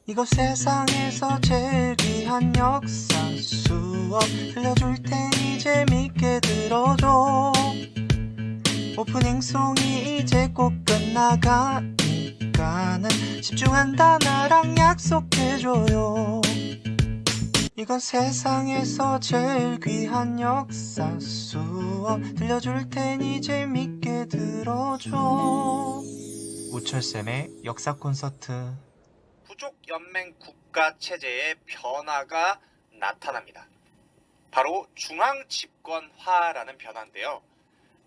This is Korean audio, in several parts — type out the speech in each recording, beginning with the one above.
이곳 세상에서 제일 귀한 역사 수업 들려줄 테니 재밌게 들어줘. 오프닝 송이 이제 곧 끝나가니까는 집중한다 나랑 약속해줘요. 이건 세상에서 제일 귀한 역사 수업 들려줄 테니 재밌게 들어줘. 우철쌤의 역사 콘서트. 부족연맹 국가체제의 변화가 나타납니다. 바로 중앙집권화라는 변화인데요.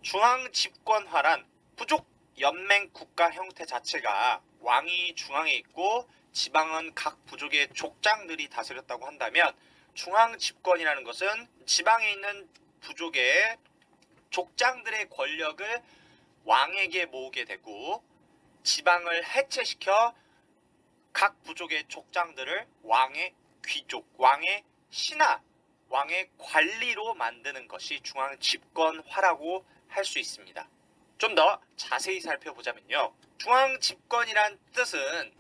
중앙집권화란 부족연맹 국가 형태 자체가 왕이 중앙에 있고 지방은 각 부족의 족장들이 다스렸다고 한다면, 중앙집권이라는 것은 지방에 있는 부족의 족장들의 권력을 왕에게 모으게 되고, 지방을 해체시켜 각 부족의 족장들을 왕의 귀족, 왕의 신하, 왕의 관리로 만드는 것이 중앙집권화라고 할 수 있습니다. 좀 더 자세히 살펴보자면요, 중앙집권이란 뜻은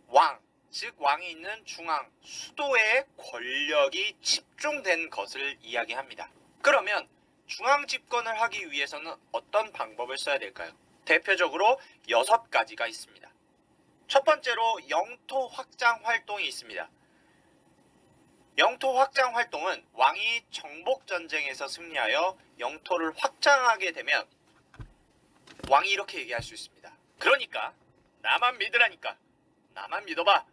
왕, 즉 왕이 있는 중앙, 수도에 권력이 집중된 것을 이야기합니다. 그러면 중앙집권을 하기 위해서는 어떤 방법을 써야 될까요? 대표적으로 6가지가 있습니다. 첫 번째로 영토 확장 활동이 있습니다. 영토 확장 활동은 왕이 정복 전쟁에서 승리하여 영토를 확장하게 되면 왕이 이렇게 얘기할 수 있습니다. 그러니까 나만 믿으라니까, 나만 믿어봐.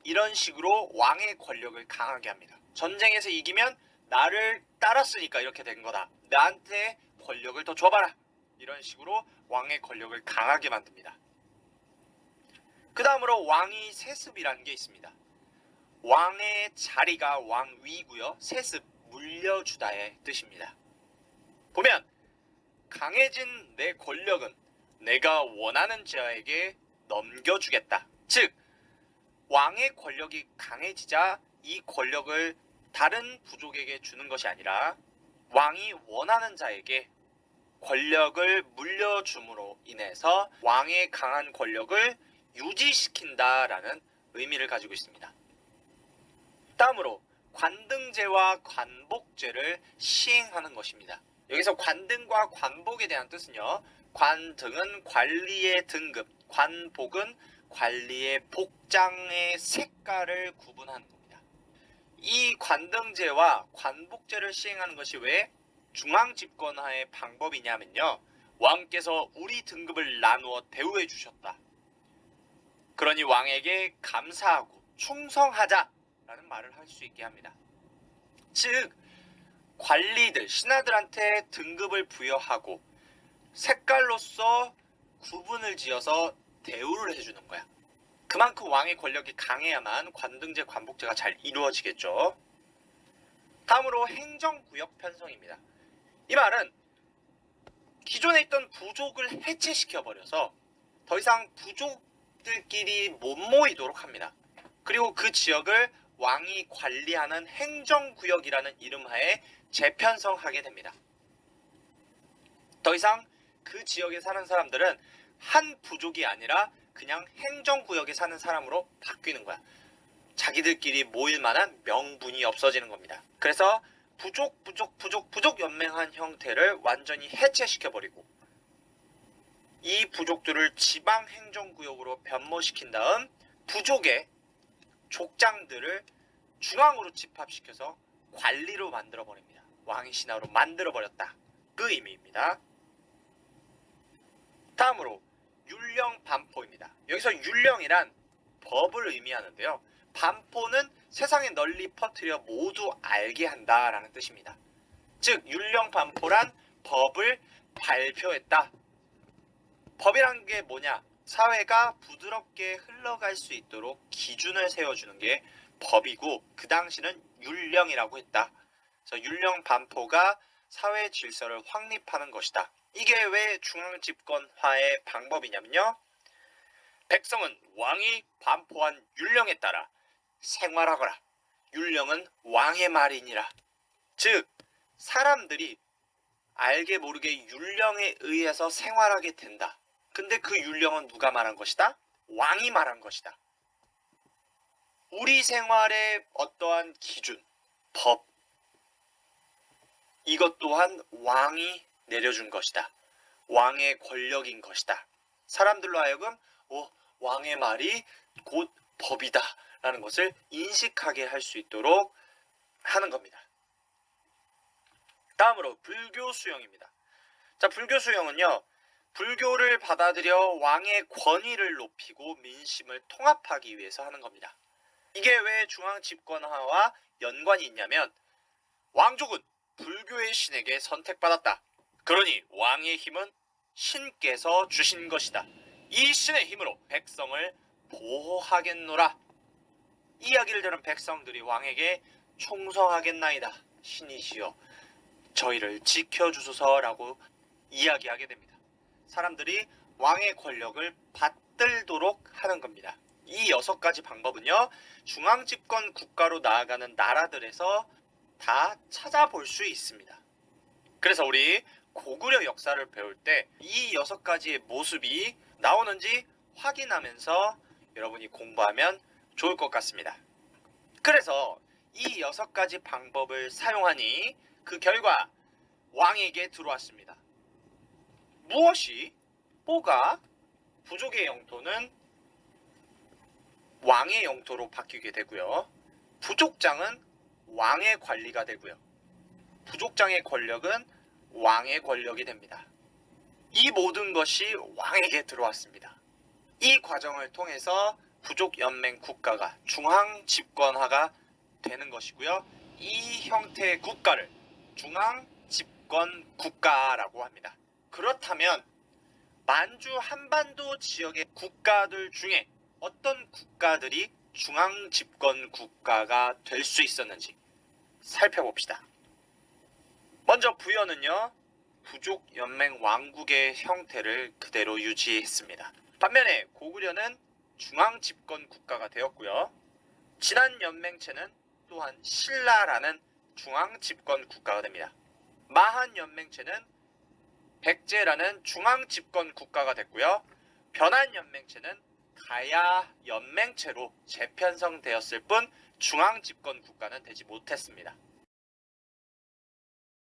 이런 식으로 왕의 권력을 강하게 합니다. 전쟁에서 이기면 나를 따랐으니까 이렇게 된 거다, 나한테 권력을 더 줘봐라. 이런 식으로 왕의 권력을 강하게 만듭니다. 그 다음으로 왕위 세습이라는 게 있습니다. 왕의 자리가 왕위고요, 세습, 물려주다의 뜻입니다. 보면 강해진 내 권력은 내가 원하는 자에게 넘겨주겠다. 즉 왕의 권력이 강해지자 이 권력을 다른 부족에게 주는 것이 아니라 왕이 원하는 자에게 권력을 물려줌으로 인해서 왕의 강한 권력을 유지시킨다라는 의미를 가지고 있습니다. 다음으로 관등제와 관복제를 시행하는 것입니다. 여기서 관등과 관복에 대한 뜻은요, 관등은 관리의 등급, 관복은 관리의 복장의 색깔을 구분하는 겁니다. 이 관등제와 관복제를 시행하는 것이 왜 중앙집권화의 방법이냐면요, 왕께서 우리 등급을 나누어 대우해 주셨다, 그러니 왕에게 감사하고 충성하자라는 말을 할 수 있게 합니다. 즉 관리들, 신하들한테 등급을 부여하고 색깔로서 구분을 지어서 대우를 해주는 거야. 그만큼 왕의 권력이 강해야만 관등제, 관복제가 잘 이루어지겠죠. 다음으로 행정구역 편성입니다. 이 말은 기존에 있던 부족을 해체시켜버려서 더 이상 부족들끼리 못 모이도록 합니다. 그리고 그 지역을 왕이 관리하는 행정구역이라는 이름하에 재편성하게 됩니다. 더 이상 그 지역에 사는 사람들은 한 부족이 아니라 그냥 행정구역에 사는 사람으로 바뀌는 거야. 자기들끼리 모일 만한 명분이 없어지는 겁니다. 그래서 부족 연맹한 형태를 완전히 해체시켜버리고 이 부족들을 지방행정구역으로 변모시킨 다음 부족의 족장들을 중앙으로 집합시켜서 관리로 만들어버립니다. 왕의 신하로 만들어버렸다, 그 의미입니다. 다음으로 율령 반포입니다. 여기서 율령이란 법을 의미하는데요, 반포는 세상에 널리 퍼뜨려 모두 알게 한다라는 뜻입니다. 즉 율령 반포란 법을 발표했다. 법이란 게 뭐냐? 사회가 부드럽게 흘러갈 수 있도록 기준을 세워주는 게 법이고, 그 당시는 율령이라고 했다. 그래서 율령 반포가 사회 질서를 확립하는 것이다. 이게 왜 중앙집권화의 방법이냐면요, 백성은 왕이 반포한 율령에 따라 생활하거라, 율령은 왕의 말이니라. 즉 사람들이 알게 모르게 율령에 의해서 생활하게 된다. 근데 그 율령은 누가 말한 것이다? 왕이 말한 것이다. 우리 생활의 어떠한 기준, 법, 이것 또한 왕이 내려준 것이다. 왕의 권력인 것이다. 사람들로 하여금 왕의 말이 곧 법이다 라는 것을 인식하게 할 수 있도록 하는 겁니다. 다음으로 불교 수용입니다. 자, 불교 수용은요, 불교를 받아들여 왕의 권위를 높이고 민심을 통합하기 위해서 하는 겁니다. 이게 왜 중앙 집권화와 연관이 있냐면, 왕족은 불교의 신에게 선택받았다. 그러니 왕의 힘은 신께서 주신 것이다. 이 신의 힘으로 백성을 보호하겠노라. 이 이야기를 들은 백성들이 왕에게 충성하겠나이다. 신이시여 저희를 지켜주소서라고 이야기하게 됩니다. 사람들이 왕의 권력을 받들도록 하는 겁니다. 이 6가지 방법은요, 중앙집권 국가로 나아가는 나라들에서 다 찾아볼 수 있습니다. 그래서 우리 고구려 역사를 배울 때 이 6가지의 모습이 나오는지 확인하면서 여러분이 공부하면 좋을 것 같습니다. 그래서 이 6가지 방법을 사용하니 그 결과 왕에게 들어왔습니다. 무엇이? 뭐가? 부족의 영토는 왕의 영토로 바뀌게 되고요. 부족장은 왕의 관리가 되고요. 부족장의 권력은 왕의 권력이 됩니다. 이 모든 것이 왕에게 들어왔습니다. 이 과정을 통해서 부족연맹 국가가 중앙 집권화가 되는 것이고요. 이 형태의 국가를 중앙 집권 국가라고 합니다. 그렇다면 만주 한반도 지역의 국가들 중에 어떤 국가들이 중앙 집권 국가가 될 수 있었는지 살펴봅시다. 먼저 부여는요, 부족연맹 왕국의 형태를 그대로 유지했습니다. 반면에 고구려는 중앙 집권 국가가 되었고요. 진안 연맹체는 또한 신라라는 중앙 집권 국가가 됩니다. 마한 연맹체는 백제라는 중앙 집권 국가가 됐고요. 변한 연맹체는 가야 연맹체로 재편성되었을 뿐 중앙 집권 국가는 되지 못했습니다.